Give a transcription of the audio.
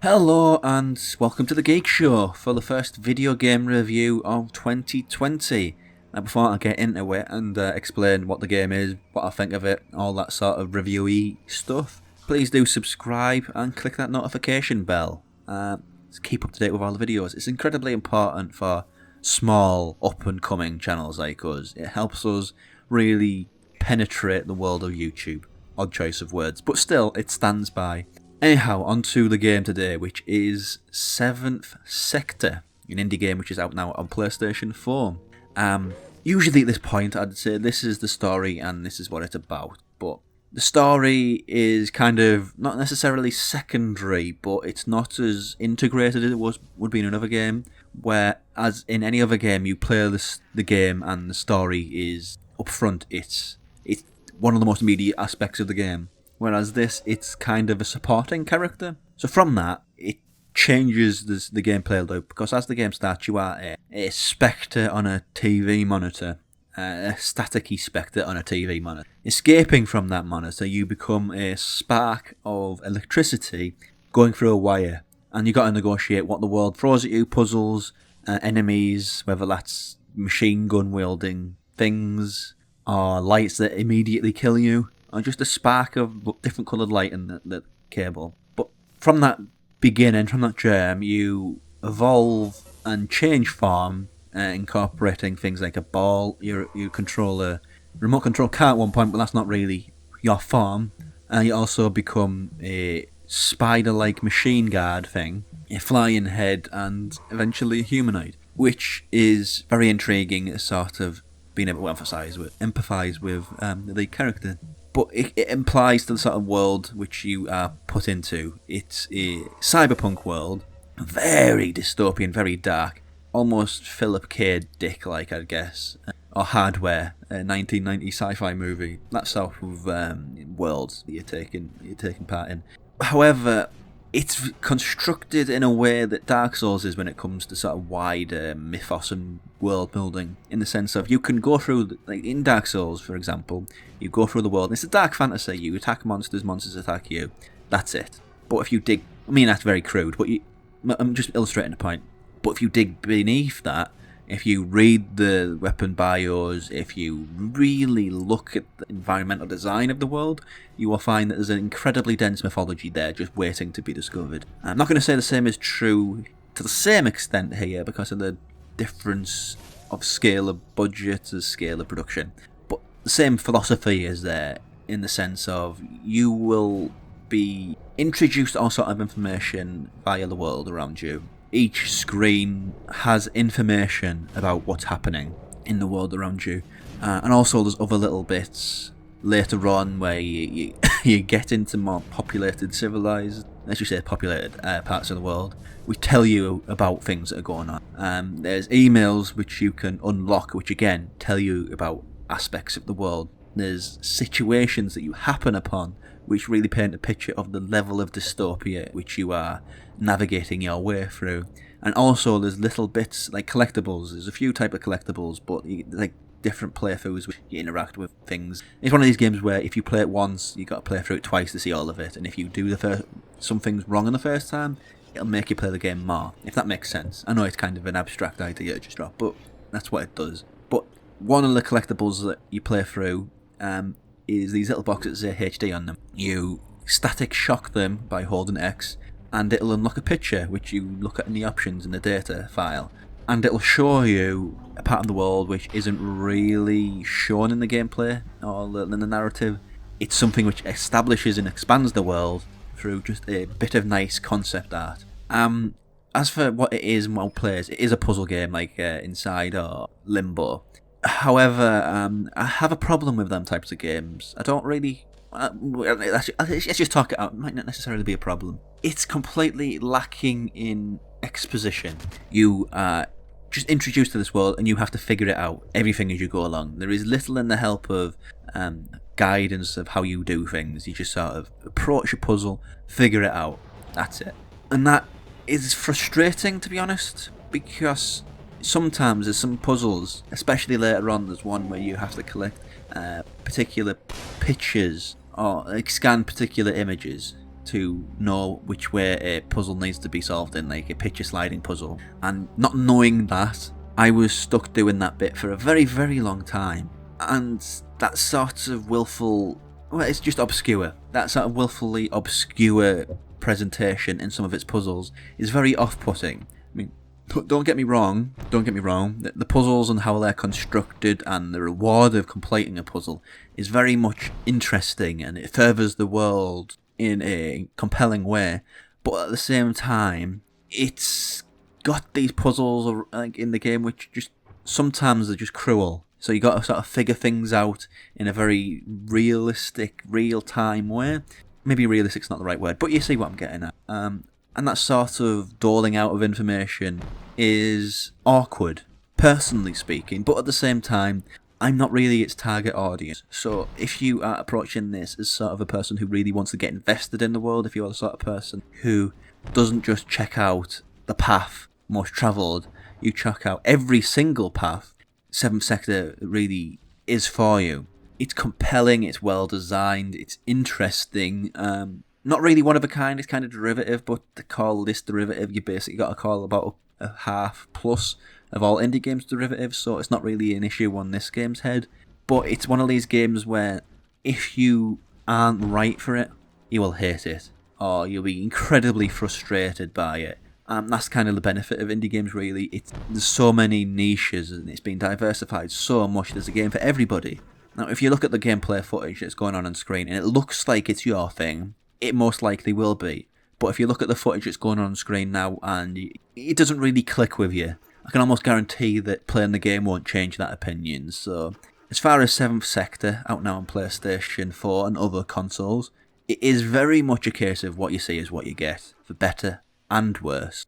Hello and welcome to the Geek Show for the first video game review of 2020. Now before I get into it and explain what the game is, what I think of it, all that sort of reviewy stuff, please do subscribe and click that notification bell. To keep up to date with all the videos. It's incredibly important for small up and coming channels like us. It helps us really penetrate the world of YouTube. Odd choice of words, but still it stands by. Anyhow, on to the game today, which is Seventh Sector, an indie game which is out now on PlayStation 4. Usually at this point I'd say this is the story and this is what it's about, but the story is kind of not necessarily secondary, but it's not as integrated as it would be in another game, where as in any other game you play the game and the story is up front, it's one of the most immediate aspects of the game. Whereas this, it's kind of a supporting character. So from that, it changes the gameplay loop, because as the game starts, you are a spectre on a TV monitor, a staticky spectre on a TV monitor. Escaping from that monitor, you become a spark of electricity going through a wire, and you got to negotiate what the world throws at you, puzzles, enemies, whether that's machine gun wielding things, or lights that immediately kill you, or just a spark of different coloured light in the cable. But from that beginning, from that germ, you evolve and change form, incorporating things like a ball. You control a remote control car at one point, but that's not really your form. And you also become a spider-like machine guard thing, a flying head, and eventually a humanoid, which is very intriguing, sort of being able to empathise with the character. But it implies to the sort of world which you are put into. It's a cyberpunk world, very dystopian, very dark, almost Philip K. Dick-like, I guess, or Hardware, a 1990 sci-fi movie. That sort of world that you're taking part in. However, it's constructed in a way that Dark Souls is when it comes to sort of wider mythos and world building, in the sense of you can go through, like in Dark Souls, for example, you go through the world, and it's a dark fantasy, you attack monsters, monsters attack you, that's it. But if you dig, I mean that's very crude, but I'm just illustrating the point, but if you dig beneath that, if you read the weapon bios, if you really look at the environmental design of the world, you will find that there's an incredibly dense mythology there just waiting to be discovered. I'm not going to say the same is true to the same extent here because of the difference of scale of budget to scale of production, but the same philosophy is there, in the sense of you will be introduced to all sort of information via the world around you. Each screen has information about what's happening in the world around you, and also there's other little bits later on where you get into more populated, civilized, let's just say populated parts of the world, which tell you about things that are going on. There's emails which you can unlock, which again tell you about aspects of the world. There's situations that you happen upon which really paint a picture of the level of dystopia which you are navigating your way through. And also there's little bits like collectibles. There's a few type of collectibles, but like different playthroughs where you interact with things. It's one of these games where if you play it once, you got to play through it twice to see all of it, and if you do some things wrong on the first time, it'll make you play the game more, if that makes sense. I know it's kind of an abstract idea to just drop, but that's what it does. But one of the collectibles that you play through is these little boxes that say HD on them. You static shock them by holding X, and it'll unlock a picture which you look at in the options in the data file, and it'll show you a part of the world which isn't really shown in the gameplay or in the narrative. It's something which establishes and expands the world through just a bit of nice concept art. As for what it is and what it plays, it is a puzzle game like Inside or Limbo. However, I have a problem with them types of games. I don't really... let's just talk it out. It might not necessarily be a problem. It's completely lacking in exposition. You are just introduced to this world and you have to figure it out, everything as you go along. There is little in the help of guidance of how you do things. You just sort of approach a puzzle, figure it out. That's it. And that is frustrating, to be honest, because sometimes there's some puzzles, especially later on, there's one where you have to collect particular pictures or like scan particular images, to know which way a puzzle needs to be solved in, like a picture sliding puzzle. And not knowing that, I was stuck doing that bit for a very, very long time. And that sort of willful... well, it's just obscure. That sort of willfully obscure presentation in some of its puzzles is very off-putting. I mean, don't get me wrong. The puzzles and how they're constructed and the reward of completing a puzzle is very much interesting, and it furthers the world in a compelling way. But at the same time, it's got these puzzles like in the game which just sometimes are just cruel. So you got to sort of figure things out in a very realistic, real-time way. Maybe realistic's not the right word, but you see what I'm getting at. And that sort of doling out of information is awkward, personally speaking, but at the same time, I'm not really its target audience. So if you are approaching this as sort of a person who really wants to get invested in the world, if you're the sort of person who doesn't just check out the path most travelled, you check out every single path, Seventh Sector really is for you. It's compelling, it's well designed, it's interesting. Not really one of a kind, it's kind of derivative, but to call this derivative, you basically got to call about a half plus of all indie games derivatives, so it's not really an issue on this game's head. But it's one of these games where if you aren't right for it, you will hate it, or you'll be incredibly frustrated by it. That's kind of the benefit of indie games, really. There's so many niches and it's been diversified so much. There's a game for everybody. Now, if you look at the gameplay footage that's going on screen and it looks like it's your thing, it most likely will be. But if you look at the footage that's going on screen now and it doesn't really click with you, I can almost guarantee that playing the game won't change that opinion. So, as far as 7th Sector, out now on PlayStation 4 and other consoles, it is very much a case of what you see is what you get, for better and worse.